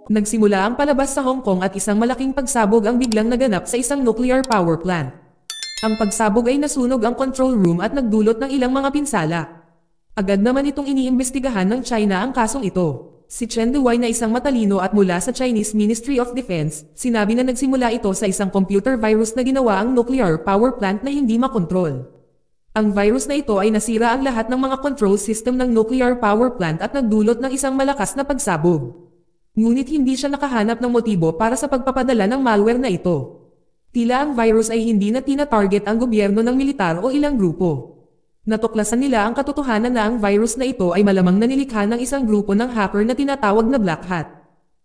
Nagsimula ang palabas sa Hong Kong at isang malaking pagsabog ang biglang naganap sa isang nuclear power plant. Ang pagsabog ay nasunog ang control room at nagdulot ng ilang mga pinsala. Agad naman itong iniimbestigahan ng China ang kasong ito. Si Chen Duwei na isang matalino at mula sa Chinese Ministry of Defense, sinabi na nagsimula ito sa isang computer virus na ginawa ang nuclear power plant na hindi makontrol. Ang virus na ito ay nasira ang lahat ng mga control system ng nuclear power plant at nagdulot ng isang malakas na pagsabog. Ngunit hindi siya nakahanap ng motibo para sa pagpapadala ng malware na ito. Tila ang virus ay hindi na tina-target ang gobyerno ng militar o ilang grupo. Natuklasan nila ang katotohanan na ang virus na ito ay malamang na nilikha ng isang grupo ng hacker na tinatawag na Black Hat.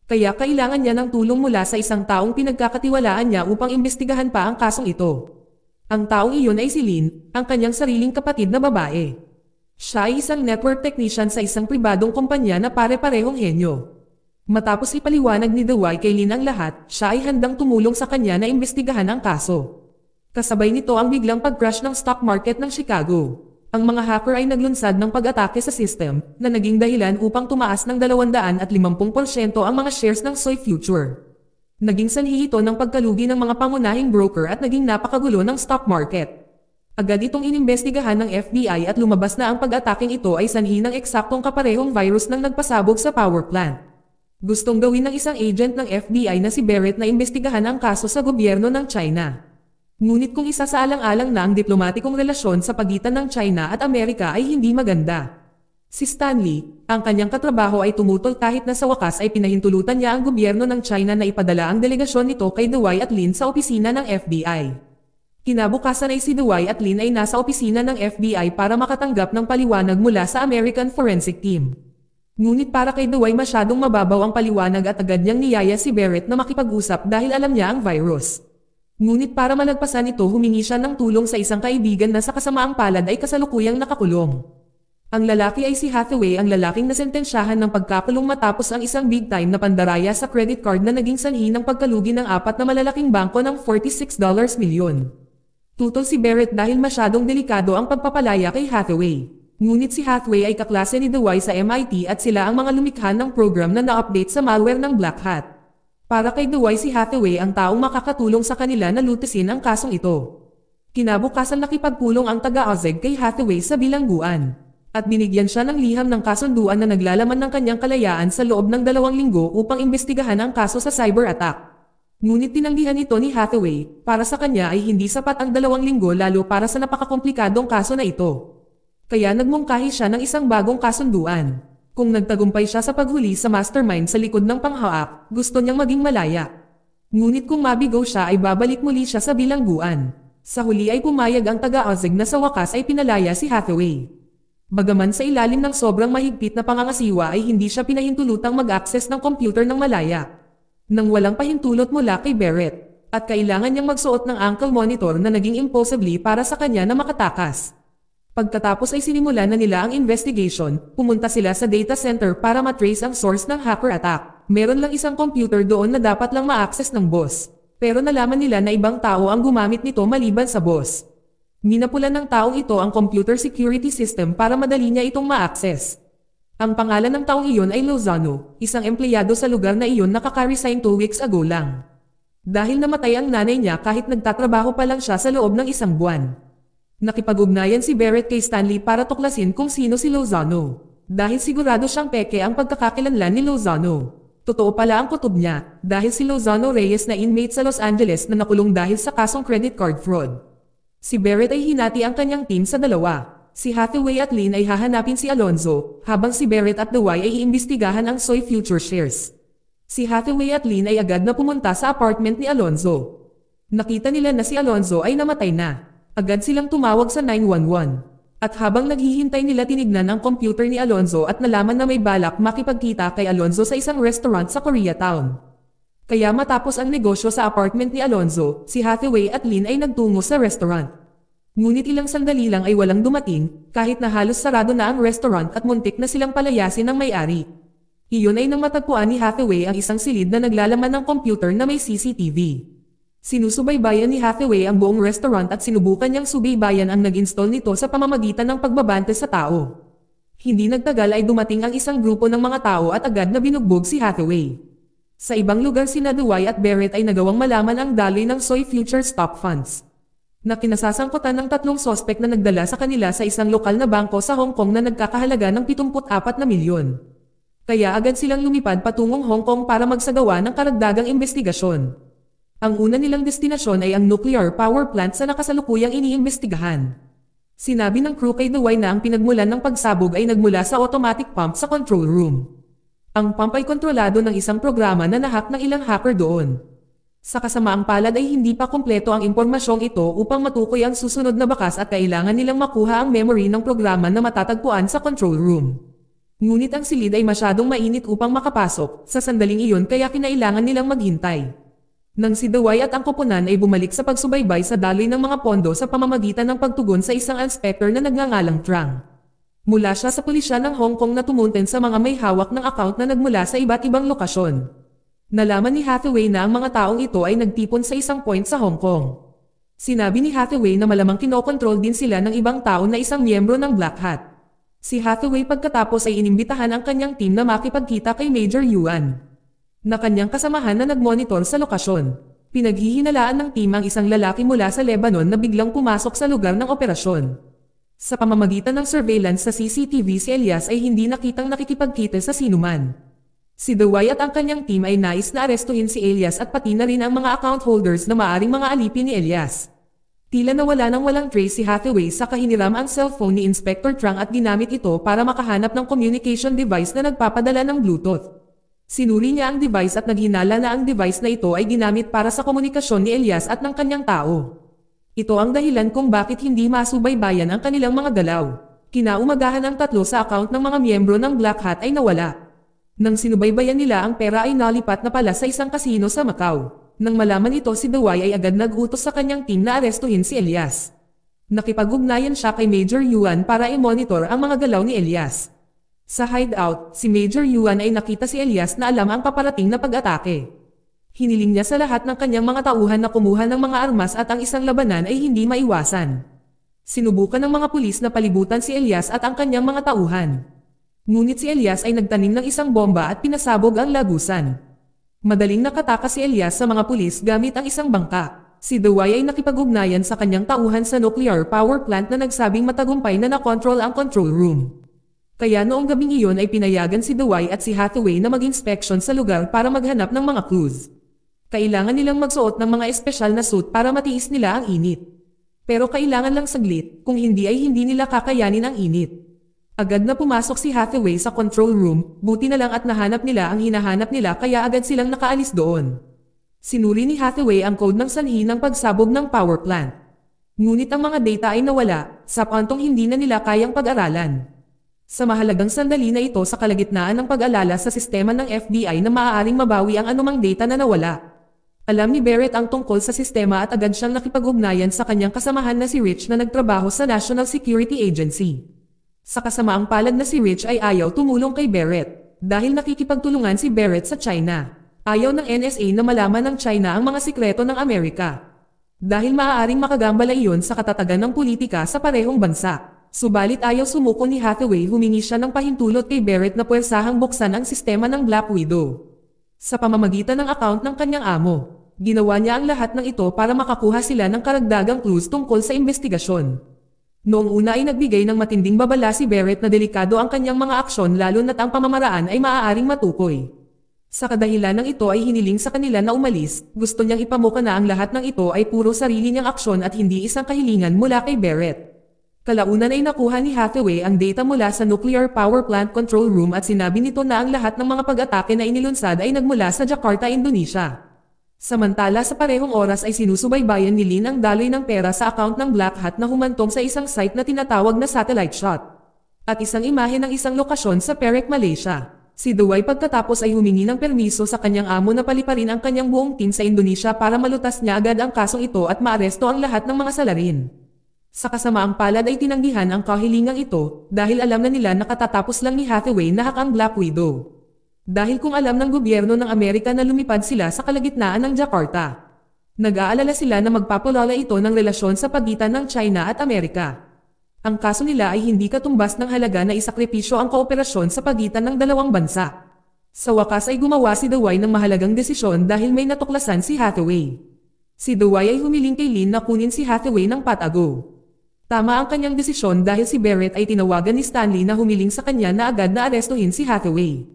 Kaya kailangan niya ng tulong mula sa isang taong pinagkakatiwalaan niya upang imbestigahan pa ang kasong ito. Ang taong iyon ay si Lin, ang kanyang sariling kapatid na babae. Siya ay isang network technician sa isang pribadong kumpanya na pare-parehong henyo. Matapos ipaliwanag ni Duwei kay Lin ang lahat, siya ay handang tumulong sa kanya na imbestigahan ang kaso. Kasabay nito ang biglang pag-crash ng stock market ng Chicago. Ang mga hacker ay naglunsad ng pag-atake sa system na naging dahilan upang tumaas ng 250% ang mga shares ng Soy Future. Naging sanhi ito ng pagkalugi ng mga pangunahing broker at naging napakagulo ng stock market. Agad itong inimbestigahan ng FBI at lumabas na ang pag-ataking ito ay sanhi ng eksaktong kaparehong virus ng nagpasabog sa power plant. Gustong gawin ng isang agent ng FBI na si Barrett na imbestigahan ang kaso sa gobyerno ng China. Ngunit kung isasaalang-alang na ang diplomatikong relasyon sa pagitan ng China at Amerika ay hindi maganda. Si Stanley, ang kanyang katrabaho ay tumutol kahit na sa wakas ay pinahintulutan niya ang gobyerno ng China na ipadala ang delegasyon nito kay Duwei at Lin sa opisina ng FBI. Kinabukasan ay si Duwei at Lin ay nasa opisina ng FBI para makatanggap ng paliwanag mula sa American Forensic Team. Ngunit para kay Duwei masyadong mababaw ang paliwanag at agad niyang niyaya si Barrett na makipag-usap dahil alam niya ang virus. Ngunit para malagpasan ito humingi siya ng tulong sa isang kaibigan na sa kasamaang palad ay kasalukuyang nakakulong. Ang lalaki ay si Hathaway, ang lalaking nasentensyahan ng pagkakulong matapos ang isang big-time na pandaraya sa credit card na naging sanhi ng pagkalugi ng 4 na malalaking bangko ng $46 milyon. Tutol si Barrett dahil masyadong delikado ang pagpapalaya kay Hathaway. Ngunit si Hathaway ay kaklase ni Duwei sa MIT at sila ang mga lumikha ng program na na-update sa malware ng Black Hat. Para kay Duwei si Hathaway ang taong makakatulong sa kanila na lutasin ang kasong ito. Kinabukasan nakipagpulong ang taga-Ozeg kay Hathaway sa bilangguan. At binigyan siya ng liham ng kasunduan na naglalaman ng kanyang kalayaan sa loob ng 2 linggo upang imbestigahan ang kaso sa cyber attack. Ngunit tinanggihan ito ni Hathaway, para sa kanya ay hindi sapat ang 2 linggo lalo para sa napakakomplikadong kaso na ito. Kaya nagmungkahi siya ng isang bagong kasunduan. Kung nagtagumpay siya sa paghuli sa mastermind sa likod ng panghaak, gusto niyang maging malaya. Ngunit kung mabigo siya ay babalik muli siya sa bilangguan. Sa huli ay pumayag ang taga-Ozeg na sa wakas ay pinalaya si Hathaway. Bagaman sa ilalim ng sobrang mahigpit na pangangasiwa ay hindi siya pinahintulutang mag-access ng computer ng malaya. Nang walang pahintulot mula kay Barrett, at kailangan niyang magsuot ng ankle monitor na naging impossibly para sa kanya na makatakas. Pagkatapos ay sinimulan na nila ang investigation, pumunta sila sa data center para matrace ang source ng hacker attack. Meron lang isang computer doon na dapat lang ma-access ng boss. Pero nalaman nila na ibang tao ang gumamit nito maliban sa boss. Minapulan ng taong ito ang computer security system para madali niya itong ma-access. Ang pangalan ng taong iyon ay Lozano, isang empleyado sa lugar na iyon na kaka-resign 2 weeks ago lang. Dahil namatay ang nanay niya kahit nagtatrabaho pa lang siya sa loob ng 1 buwan. Nakipag-ugnayan si Barrett kay Stanley para tuklasin kung sino si Lozano. Dahil sigurado siyang peke ang pagkakakilanlan ni Lozano. Totoo pala ang kutob niya, dahil si Lozano Reyes na inmate sa Los Angeles na nakulong dahil sa kasong credit card fraud. Si Barrett ay hinati ang kanyang team sa 2. Si Hathaway at Lin ay hahanapin si Alonzo, habang si Barrett at Duwei ay iimbestigahan ang Soy Future shares. Si Hathaway at Lin ay agad na pumunta sa apartment ni Alonzo. Nakita nila na si Alonzo ay namatay na. Agad silang tumawag sa 911. At habang naghihintay nila tinignan ang computer ni Alonzo at nalaman na may balak makipagkita kay Alonzo sa isang restaurant sa Koreatown. Kaya matapos ang negosyo sa apartment ni Alonzo, si Hathaway at Lin ay nagtungo sa restaurant. Ngunit ilang sandali lang ay walang dumating, kahit na halos sarado na ang restaurant at muntik na silang palayasin ng may-ari. Iyon ay nang matagpuan ni Hathaway ang isang silid na naglalaman ng computer na may CCTV. Sinusubaybayan ni Hathaway ang buong restaurant at sinubukan niyang subaybayan ang nag-install nito sa pamamagitan ng pagbabante sa tao. Hindi nagtagal ay dumating ang isang grupo ng mga tao at agad na binugbog si Hathaway. Sa ibang lugar sina Dewey at Barrett ay nagawang malaman ang daloy ng Soy Future Stock Funds na kinasasangkutan ng 3 sospek na nagdala sa kanila sa isang lokal na bangko sa Hong Kong na nagkakahalaga ng 74 na milyon. Kaya agad silang lumipad patungong Hong Kong para magsagawa ng karagdagang investigasyon. Ang una nilang destinasyon ay ang nuclear power plant sa nakasalukuyang iniimbestigahan. Sinabi ng crew kay Dewey na ang pinagmulan ng pagsabog ay nagmula sa automatic pump sa control room. Ang pump ay kontrolado ng isang programa na nahack ng ilang hacker doon. Sa kasamaang palad ay hindi pa kumpleto ang impormasyong ito upang matukoy ang susunod na bakas at kailangan nilang makuha ang memory ng programa na matatagpuan sa control room. Ngunit ang silid ay masyadong mainit upang makapasok sa sandaling iyon kaya kinailangan nilang maghintay. Nang si Dewey at ang koponan ay bumalik sa pagsubaybay sa daloy ng mga pondo sa pamamagitan ng pagtugon sa isang inspector na nagngangalang Trang. Mula siya sa pulisya ng Hong Kong na tumunten sa mga may hawak ng account na nagmula sa iba't ibang lokasyon. Nalaman ni Hathaway na ang mga taong ito ay nagtipon sa isang point sa Hong Kong. Sinabi ni Hathaway na malamang kinokontrol din sila ng ibang tao na isang miyembro ng Black Hat. Si Hathaway pagkatapos ay inimbitahan ang kanyang team na makipagkita kay Major Yuan, na kanyang kasamahan na nagmonitor sa lokasyon. Pinaghihinalaan ng team ang isang lalaki mula sa Lebanon na biglang pumasok sa lugar ng operasyon. Sa pamamagitan ng surveillance sa CCTV si Elias ay hindi nakitang nakikipagkita sa sinuman. Si Dewey at ang kanyang team ay nais na arestuhin si Elias at pati na rin ang mga account holders na maaring mga alipin ni Elias. Tila nawala nang walang trace si Hathaway sa hiniram ang cellphone ni Inspector Trang at ginamit ito para makahanap ng communication device na nagpapadala ng Bluetooth. Sinuri niya ang device at naghinala na ang device na ito ay ginamit para sa komunikasyon ni Elias at ng kanyang tao. Ito ang dahilan kung bakit hindi masubaybayan ang kanilang mga galaw. Kinaumagahan ang 3 sa account ng mga miyembro ng Black Hat ay nawala. Nang sinubaybayan nila ang pera ay nalipat na pala sa isang kasino sa Macau. Nang malaman ito si Dewey ay agad nag-utos sa kanyang team na arestuhin si Elias. Nakipag-ugnayan siya kay Major Yuan para i-monitor ang mga galaw ni Elias. Sa hideout, si Major Yuan ay nakita si Elias na alam ang paparating na pag-atake. Hiniling niya sa lahat ng kanyang mga tauhan na kumuha ng mga armas at ang isang labanan ay hindi maiwasan. Sinubukan ng mga pulis na palibutan si Elias at ang kanyang mga tauhan. Ngunit si Elias ay nagtanim ng isang bomba at pinasabog ang lagusan. Madaling nakatakas si Elias sa mga pulis gamit ang isang bangka. Si Dewey ay nakipag-ugnayan sa kanyang tauhan sa nuclear power plant na nagsabing matagumpay na nakontrol ang control room. Kaya noong gabing iyon ay pinayagan si Dewey at si Hathaway na mag-inspection sa lugar para maghanap ng mga clues. Kailangan nilang magsuot ng mga espesyal na suit para matiis nila ang init. Pero kailangan lang saglit, kung hindi ay hindi nila kakayanin ang init. Agad na pumasok si Hathaway sa control room, buti na lang at nahanap nila ang hinahanap nila kaya agad silang nakaalis doon. Sinuri ni Hathaway ang code ng sanhi ng pagsabog ng power plant. Ngunit ang mga data ay nawala, sa puntong hindi na nila kayang pag-aralan. Sa mahalagang sandali na ito sa kalagitnaan ng pag-alala sa sistema ng FBI na maaaring mabawi ang anumang data na nawala. Alam ni Barrett ang tungkol sa sistema at agad siyang nakipag-ugnayan sa kanyang kasamahan na si Rich na nagtrabaho sa National Security Agency. Sa kasamaang palad na si Rich ay ayaw tumulong kay Barrett, dahil nakikipagtulungan si Barrett sa China. Ayaw ng NSA na malaman ng China ang mga sikreto ng Amerika. Dahil maaaring makagambala iyon sa katatagan ng politika sa parehong bansa. Subalit ayaw sumuko ni Hathaway, humingi siya ng pahintulot kay Barrett na puwersahang buksan ang sistema ng Black Widow. Sa pamamagitan ng account ng kanyang amo, ginawa niya ang lahat ng ito para makakuha sila ng karagdagang clues tungkol sa investigasyon. Noong una ay nagbigay ng matinding babala si Barrett na delikado ang kanyang mga aksyon lalo na't ang pamamaraan ay maaaring matukoy. Sa kadahilan ng ito ay hiniling sa kanila na umalis, gusto niyang ipamuka na ang lahat ng ito ay puro sarili niyang aksyon at hindi isang kahilingan mula kay Barrett. Kalaunan ay nakuha ni Hathaway ang data mula sa nuclear power plant control room at sinabi nito na ang lahat ng mga pag-atake na inilunsad ay nagmula sa Jakarta, Indonesia. Samantala sa parehong oras ay sinusubaybayan ni Lin ang daloy ng pera sa account ng Black Hat na humantong sa isang site na tinatawag na satellite shot. At isang imahe ng isang lokasyon sa Perak, Malaysia. Si Dewey pagkatapos ay humingi ng permiso sa kanyang amo na paliparin ang kanyang buong team sa Indonesia para malutas niya agad ang kasong ito at maaresto ang lahat ng mga salarin. Sa kasamaang palad ay tinanggihan ang kahilingang ito dahil alam na nila na katatapos lang ni Hathaway na hack ang Black Widow. Dahil kung alam ng gobyerno ng Amerika na lumipad sila sa kalagitnaan ng Jakarta, nag-aalala sila na magpapalala ito ng relasyon sa pagitan ng China at Amerika. Ang kaso nila ay hindi katumbas ng halaga na isakripisyo ang kooperasyon sa pagitan ng dalawang bansa. Sa wakas ay gumawa si Dawai ng mahalagang desisyon dahil may natuklasan si Hathaway. Si Dawai ay humiling kay Lin na kunin si Hathaway ng patago. Tama ang kanyang desisyon dahil si Barrett ay tinawagan ni Stanley na humiling sa kanya na agad na arestuhin si Hathaway.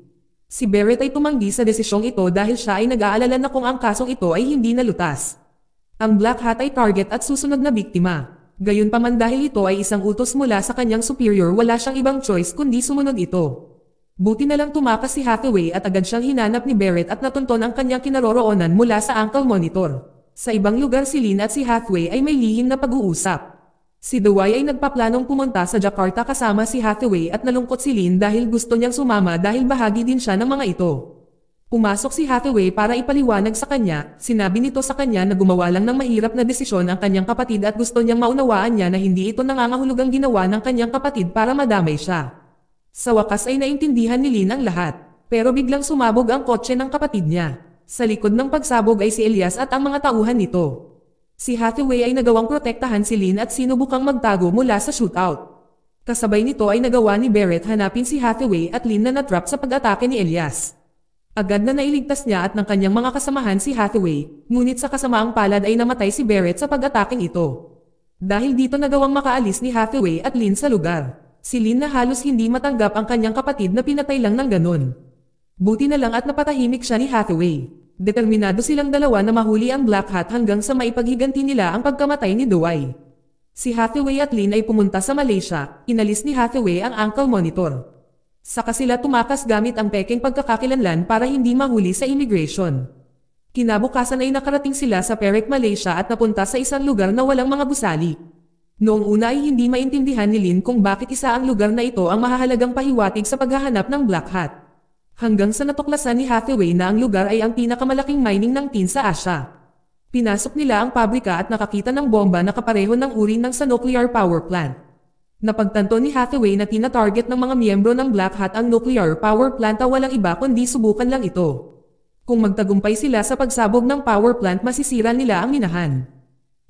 Si Barrett ay tumanggi sa desisyong ito dahil siya ay nag-aalala na kung ang kasong ito ay hindi nalutas. Ang Black Hat ay target at susunod na biktima. Gayunpaman dahil ito ay isang utos mula sa kanyang superior, wala siyang ibang choice kundi sumunod ito. Buti na lang tumakas si Hathaway at agad siyang hinanap ni Barrett at natunton ang kanyang kinaroroonan mula sa ankle monitor. Sa ibang lugar si Lin at si Hathaway ay may lihim na pag-uusap. Si Dawai ay nagpaplanong pumunta sa Jakarta kasama si Hathaway at nalungkot si Lin dahil gusto niyang sumama dahil bahagi din siya ng mga ito. Pumasok si Hathaway para ipaliwanag sa kanya, sinabi nito sa kanya na gumawa lang ng mahirap na desisyon ang kanyang kapatid at gusto niyang maunawaan niya na hindi ito nangangahulugang ginawa ng kanyang kapatid para madamay siya. Sa wakas ay naintindihan ni Lin ang lahat, pero biglang sumabog ang kotse ng kapatid niya. Sa likod ng pagsabog ay si Elias at ang mga tauhan nito. Si Hathaway ay nagawang protektahan si Lin at sinubukang magtago mula sa shootout. Kasabay nito ay nagawa ni Barrett hanapin si Hathaway at Lin na natrap sa pag-atake ni Elias. Agad na nailigtas niya at ng kanyang mga kasamahan si Hathaway, ngunit sa kasamaang palad ay namatay si Barrett sa pag-ataking ito. Dahil dito nagawang makaalis ni Hathaway at Lin sa lugar. Si Lin na halos hindi matanggap ang kanyang kapatid na pinatay lang ng ganun. Buti na lang at napatahimik siya ni Hathaway. Determinado silang dalawa na mahuli ang Black Hat hanggang sa maipaghiganti nila ang pagkamatay ni Dawai. Si Hathaway at Lin ay pumunta sa Malaysia, inalis ni Hathaway ang ankle monitor. Saka sila tumakas gamit ang peking pagkakakilanlan para hindi mahuli sa immigration. Kinabukasan ay nakarating sila sa Perak, Malaysia at napunta sa isang lugar na walang mga gusali. Noong una ay hindi maintindihan ni Lin kung bakit isa ang lugar na ito ang mahahalagang pahiwatig sa paghahanap ng Black Hat. Hanggang sa natuklasan ni Hathaway na ang lugar ay ang pinakamalaking mining ng tin sa Asia. Pinasok nila ang pabrika at nakakita ng bomba na kapareho ng uri ng sa nuclear power plant. Napagtanto ni Hathaway na tina-target ng mga miyembro ng Black Hat ang nuclear power plant na walang iba kundi subukan lang ito. Kung magtagumpay sila sa pagsabog ng power plant, masisira nila ang minahan.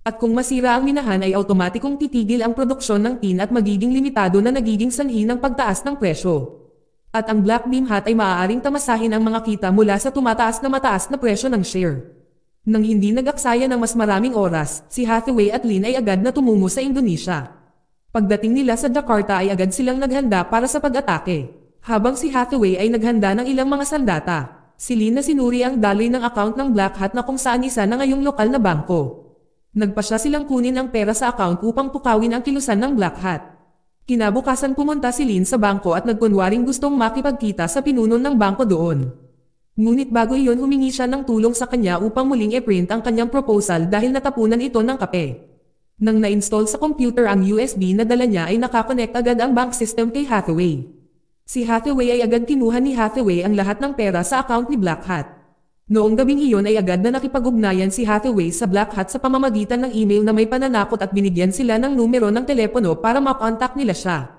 At kung masira ang minahan ay automatikong titigil ang produksyon ng tin at magiging limitado na nagiging sanhi ng pagtaas ng presyo. At ang Black Beam Hat ay maaaring tamasahin ang mga kita mula sa tumataas na mataas na presyo ng share. Nang hindi nag-aksaya ng mas maraming oras, si Hathaway at Lin ay agad na tumungo sa Indonesia. Pagdating nila sa Jakarta ay agad silang naghanda para sa pag-atake. Habang si Hathaway ay naghanda ng ilang mga sandata, si Lin na sinuri ang daloy ng account ng Black Hat na kung saan isa na ngayong lokal na bangko. Nagpasya silang kunin ang pera sa account upang pukawin ang kilusan ng Black Hat. Kinabukasan pumunta si Lin sa bangko at nagkunwaring gustong makipagkita sa pinuno ng bangko doon. Ngunit bago iyon humingi siya ng tulong sa kanya upang muling i-print ang kanyang proposal dahil natapunan ito ng kape. Nang na-install sa computer ang USB na dala niya ay nakakonect agad ang bank system kay Hathaway. Si Hathaway ay agad kinuha ni Hathaway ang lahat ng pera sa account ni Black Hat. Noong gabing iyon ay agad na nakipag-ugnayan si Hathaway sa Black Hat sa pamamagitan ng email na may pananakot at binigyan sila ng numero ng telepono para makontak nila siya.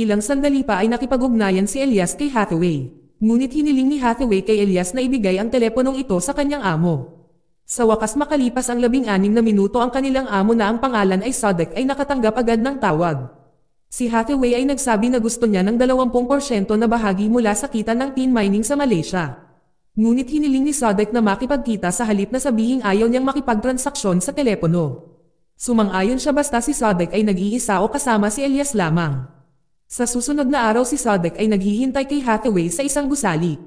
Ilang sandali pa ay nakipag-ugnayan si Elias kay Hathaway. Ngunit hiniling ni Hathaway kay Elias na ibigay ang teleponong ito sa kanyang amo. Sa wakas makalipas ang 16 na minuto ang kanilang amo na ang pangalan ay Sadek ay nakatanggap agad ng tawag. Si Hathaway ay nagsabi na gusto niya ng 20% na bahagi mula sa kita ng tin mining sa Malaysia. Ngunit hiniling ni Sadek na makipagkita sa halip na sabihing ayaw niyang makipagtransaksyon sa telepono. Sumang-ayon siya basta si Sadek ay nag-iisa o kasama si Elias lamang. Sa susunod na araw si Sadek ay naghihintay kay Hathaway sa isang gusali.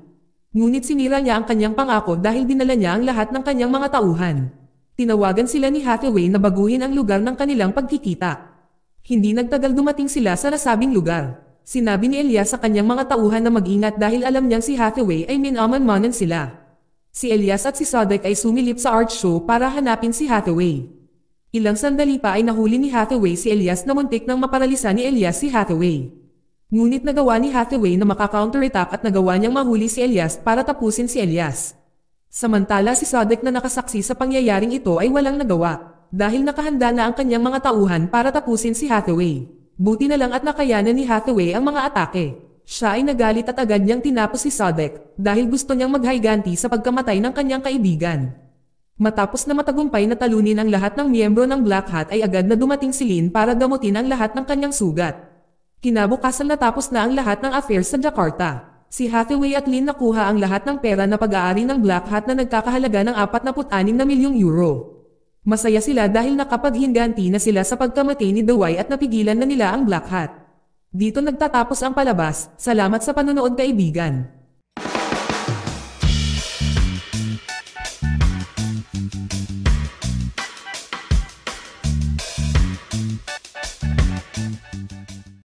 Ngunit sinira niya ang kanyang pangako dahil dinala niya ang lahat ng kanyang mga tauhan. Tinawagan sila ni Hathaway na baguhin ang lugar ng kanilang pagkikita. Hindi nagtagal dumating sila sa nasabing lugar. Sinabi ni Elias sa kanyang mga tauhan na mag-ingat dahil alam niyang si Hathaway ay minaman-manan sila. Si Elias at si Sadek ay sumilip sa art show para hanapin si Hathaway. Ilang sandali pa ay nahuli ni Hathaway si Elias na muntik nang maparalisa ni Elias si Hathaway. Ngunit nagawa ni Hathaway na maka-counterattack at nagawa niyang mahuli si Elias para tapusin si Elias. Samantala si Sadek na nakasaksi sa pangyayaring ito ay walang nagawa dahil nakahanda na ang kanyang mga tauhan para tapusin si Hathaway. Buti na lang at nakayanan ni Hathaway ang mga atake. Siya ay nagalit at agad niyang tinapos si Sadek dahil gusto niyang maghayganti sa pagkamatay ng kanyang kaibigan. Matapos na matagumpay na talunin ang lahat ng miyembro ng Black Hat ay agad na dumating si Lin para gamutin ang lahat ng kanyang sugat. Kinabukasan natapos na ang lahat ng affairs sa Jakarta. Si Hathaway at Lin nakuha ang lahat ng pera na pag-aari ng Black Hat na nagkakahalaga ng 46 na milyong euro. Masaya sila dahil nakapaghinganti na sila sa pagkamatay ni Dewey at napigilan na nila ang Black Hat. Dito nagtatapos ang palabas. Salamat sa panonood kaibigan.